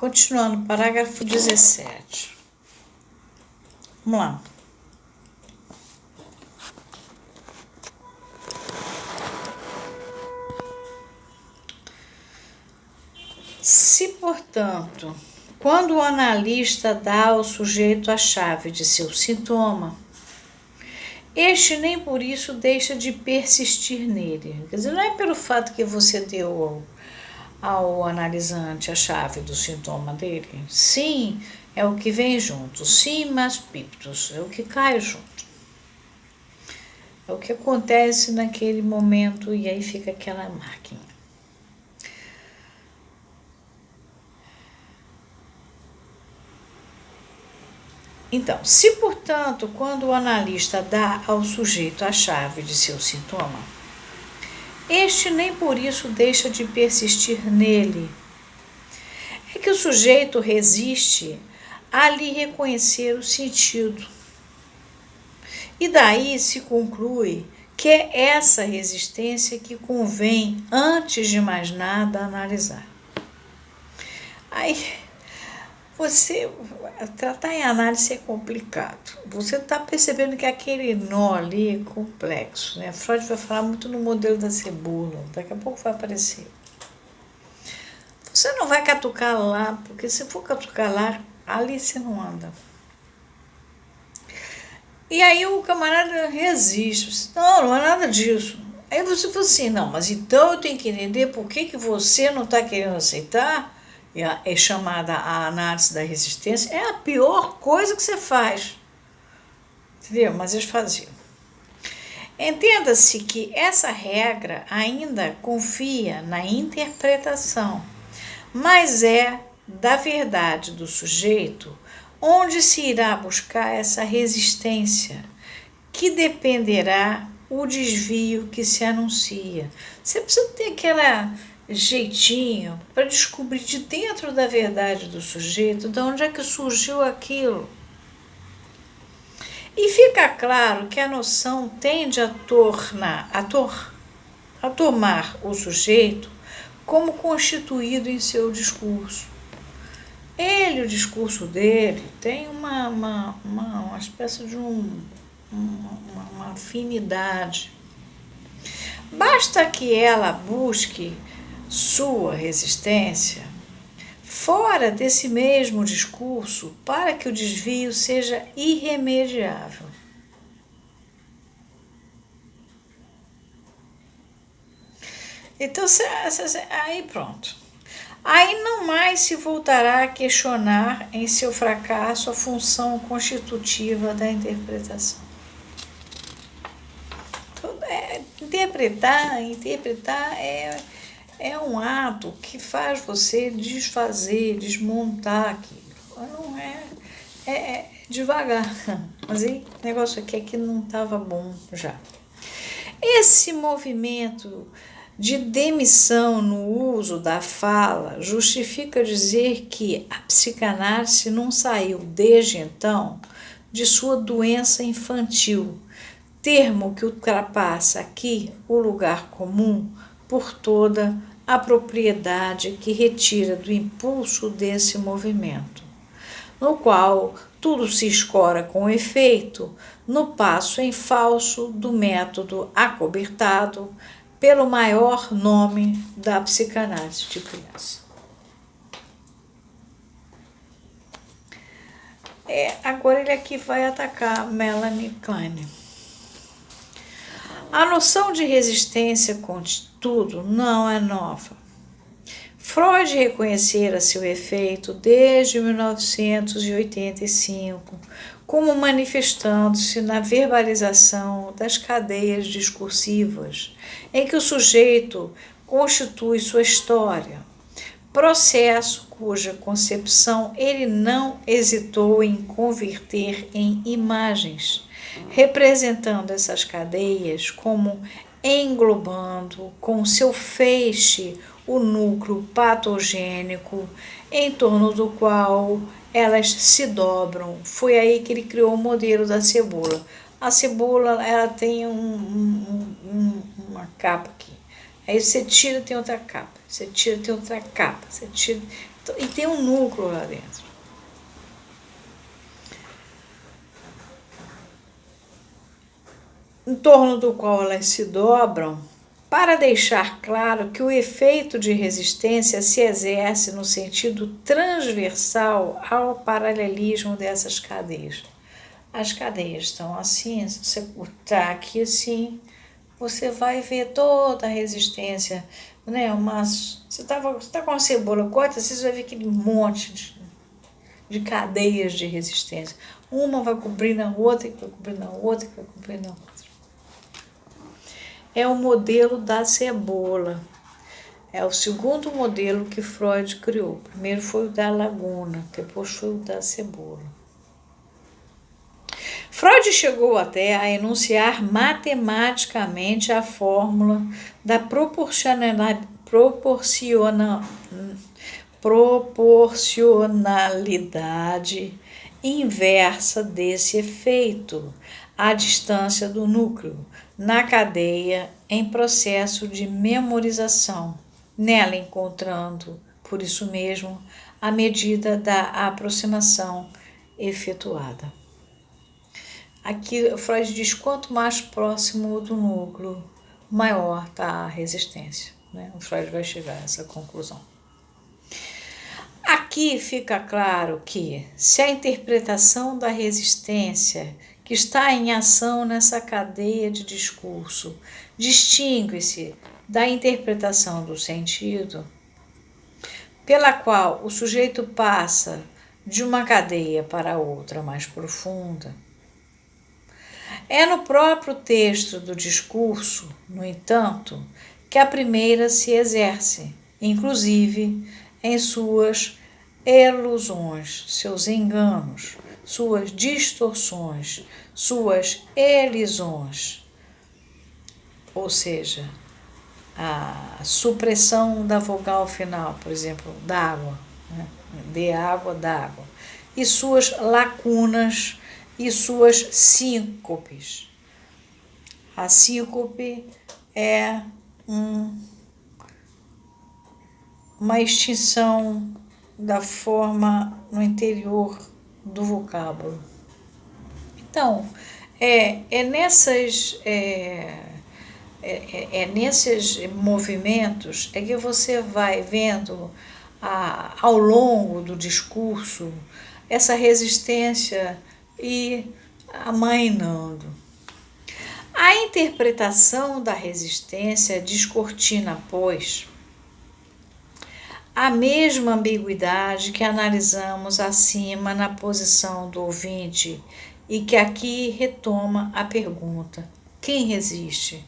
Continuando, parágrafo 17. Vamos lá. Se, portanto, quando o analista dá ao sujeito a chave de seu sintoma, este nem por isso deixa de persistir nele. Quer dizer, não é pelo fato que você deu ao analisante a chave do sintoma dele. Sim, é o que vem junto. Sim, mas pictus, é o que cai junto. É o que acontece naquele momento e aí fica aquela máquina. Então, se, portanto, quando o analista dá ao sujeito a chave de seu sintoma, este nem por isso deixa de persistir nele. É que o sujeito resiste a lhe reconhecer o sentido. E daí se conclui que é essa resistência que convém, antes de mais nada, analisar. Aí, tratar em análise é complicado. Você está percebendo que aquele nó ali é complexo, né? Freud vai falar muito no modelo da cebola, daqui a pouco vai aparecer. Você não vai catucar lá, porque se for catucar lá, ali você não anda. E aí o camarada resiste. Não é nada disso. Aí você fala assim, não, mas então eu tenho que entender por que você não está querendo aceitar. É chamada a análise da resistência, é a pior coisa que você faz. Entendeu? Mas eles faziam. Entenda-se que essa regra ainda confia na interpretação, mas é da verdade do sujeito onde se irá buscar essa resistência, que dependerá o desvio que se anuncia. Você precisa ter aquela jeitinho para descobrir de dentro da verdade do sujeito de onde é que surgiu aquilo. E fica claro que a noção tende a tomar o sujeito como constituído em seu discurso. O discurso dele, tem uma espécie de uma afinidade. Basta que ela busque sua resistência fora desse mesmo discurso para que o desvio seja irremediável. Então, aí pronto. Aí não mais se voltará a questionar em seu fracasso a função constitutiva da interpretação. Então, interpretar é um ato que faz você desfazer, desmontar aquilo. Não é devagar. Mas aí, o negócio aqui é que não estava bom já. Esse movimento de demissão no uso da fala justifica dizer que a psicanálise não saiu desde então de sua doença infantil, termo que ultrapassa aqui o lugar comum por toda a propriedade que retira do impulso desse movimento, no qual tudo se escora com efeito no passo em falso do método acobertado pelo maior nome da psicanálise de criança. Agora ele aqui vai atacar Melanie Klein. A noção de resistência, contudo, não é nova. Freud reconhecera seu efeito desde 1985, como manifestando-se na verbalização das cadeias discursivas, em que o sujeito constitui sua história, processo cuja concepção ele não hesitou em converter em imagens, representando essas cadeias como englobando com seu feixe o núcleo patogênico em torno do qual elas se dobram. Foi aí que ele criou o modelo da cebola. A cebola, ela tem uma capa aqui. Aí você tira, tem outra capa. Você tira, tem outra capa. Você tira. E tem um núcleo lá dentro. Em torno do qual elas se dobram, para deixar claro que o efeito de resistência se exerce no sentido transversal ao paralelismo dessas cadeias. As cadeias estão assim, se você botar aqui assim, você vai ver toda a resistência, né? Você tá com a cebola, corta, você vai ver aquele monte de cadeias de resistência. Uma vai cobrir na outra, que vai cobrir na outra, que vai cobrir na outra. É o modelo da cebola. É o segundo modelo que Freud criou. Primeiro foi o da laguna, depois foi o da cebola. Freud chegou até a enunciar matematicamente a fórmula da proporcionalidade inversa desse efeito, à distância do núcleo, na cadeia em processo de memorização, nela encontrando, por isso mesmo, a medida da aproximação efetuada. Aqui Freud diz, quanto mais próximo do núcleo, maior está a resistência. Né? O Freud vai chegar a essa conclusão. Aqui fica claro que, se a interpretação da resistência que está em ação nessa cadeia de discurso distingue-se da interpretação do sentido, pela qual o sujeito passa de uma cadeia para outra mais profunda, é no próprio texto do discurso, no entanto, que a primeira se exerce, inclusive em suas ilusões, seus enganos, suas distorções, suas elisões, ou seja, a supressão da vogal final, por exemplo, d'água, né? De água, d'água, e suas lacunas e suas síncopes. A síncope é uma extinção da forma no interior do vocábulo. Então, nesses movimentos é que você vai vendo ao longo do discurso essa resistência e amainando. A interpretação da resistência descortina, pois, a mesma ambiguidade que analisamos acima na posição do ouvinte e que aqui retoma a pergunta: quem resiste?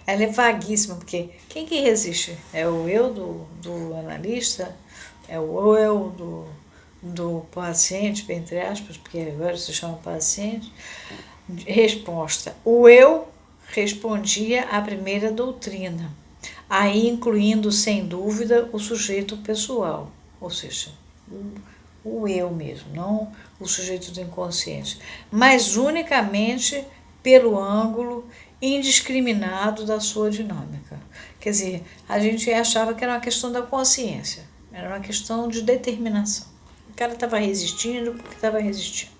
Ela é vaguíssima, porque quem que resiste? É o eu do analista? É o eu do paciente, entre aspas, porque agora se chama paciente? Resposta: o eu respondia à primeira doutrina, aí incluindo, sem dúvida, o sujeito pessoal, ou seja, o eu mesmo, não o sujeito do inconsciente, mas unicamente pelo ângulo indiscriminado da sua dinâmica. Quer dizer, a gente achava que era uma questão da consciência, era uma questão de determinação. O cara estava resistindo porque estava resistindo.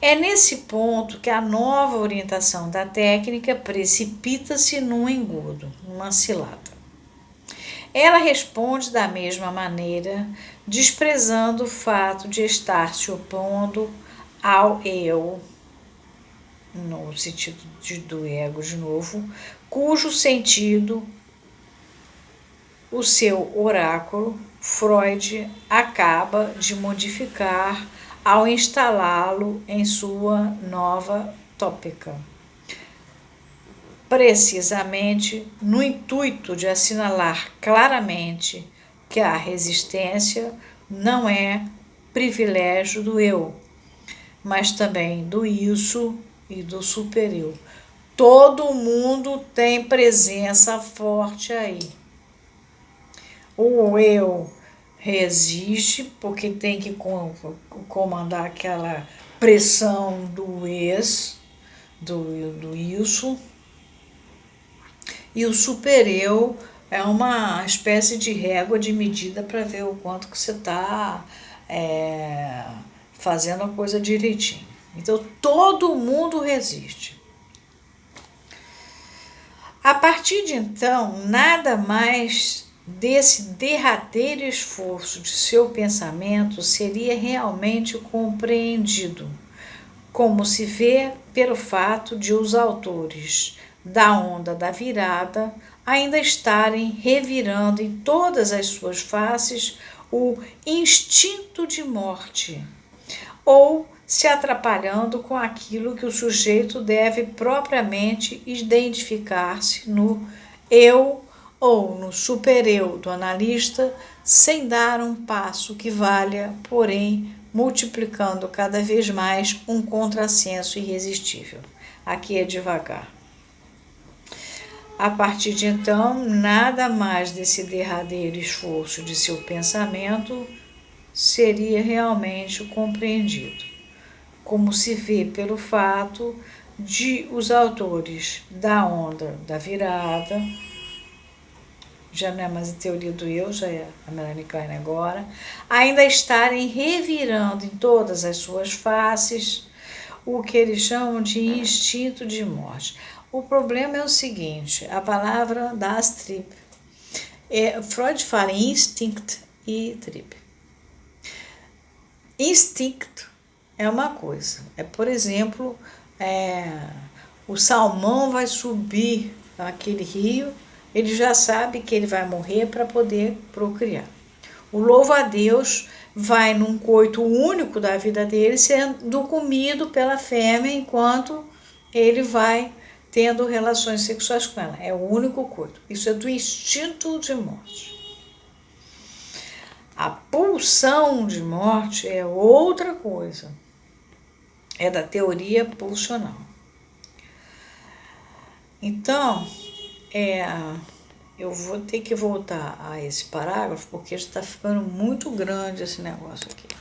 É nesse ponto que a nova orientação da técnica precipita-se num engodo, numa cilada. Ela responde da mesma maneira, desprezando o fato de estar se opondo ao eu, no sentido do ego de novo, cujo sentido, o seu oráculo, Freud acaba de modificar ao instalá-lo em sua nova tópica, precisamente no intuito de assinalar claramente que a resistência não é privilégio do eu, mas também do isso e do superior. Todo mundo tem presença forte aí. O eu resiste porque tem que comandar aquela pressão do do isso, e o supereu é uma espécie de régua de medida para ver o quanto que você está fazendo a coisa direitinho. Então, todo mundo resiste. A partir de então, nada mais desse derradeiro esforço de seu pensamento seria realmente compreendido, como se vê pelo fato de os autores da onda da virada ainda estarem revirando em todas as suas faces o instinto de morte, ou se atrapalhando com aquilo que o sujeito deve propriamente identificar-se no eu ou no super-eu do analista, sem dar um passo que valha, porém, multiplicando cada vez mais um contrassenso irresistível. Aqui é devagar. A partir de então, nada mais desse derradeiro esforço de seu pensamento seria realmente compreendido, como se vê pelo fato de os autores da onda da virada, já não é mais a teoria do eu, já é a Melanie Klein agora, ainda estarem revirando em todas as suas faces o que eles chamam de instinto de morte. O problema é o seguinte, a palavra das trip. Freud fala em instinct e trip. Instinto é uma coisa, por exemplo, o salmão vai subir naquele rio, ele já sabe que ele vai morrer para poder procriar. O louva-a-Deus vai num coito único da vida dele sendo comido pela fêmea enquanto ele vai tendo relações sexuais com ela. É o único coito. Isso é do instinto de morte. A pulsão de morte é outra coisa. É da teoria pulsional. Então, eu vou ter que voltar a esse parágrafo porque está ficando muito grande esse negócio aqui.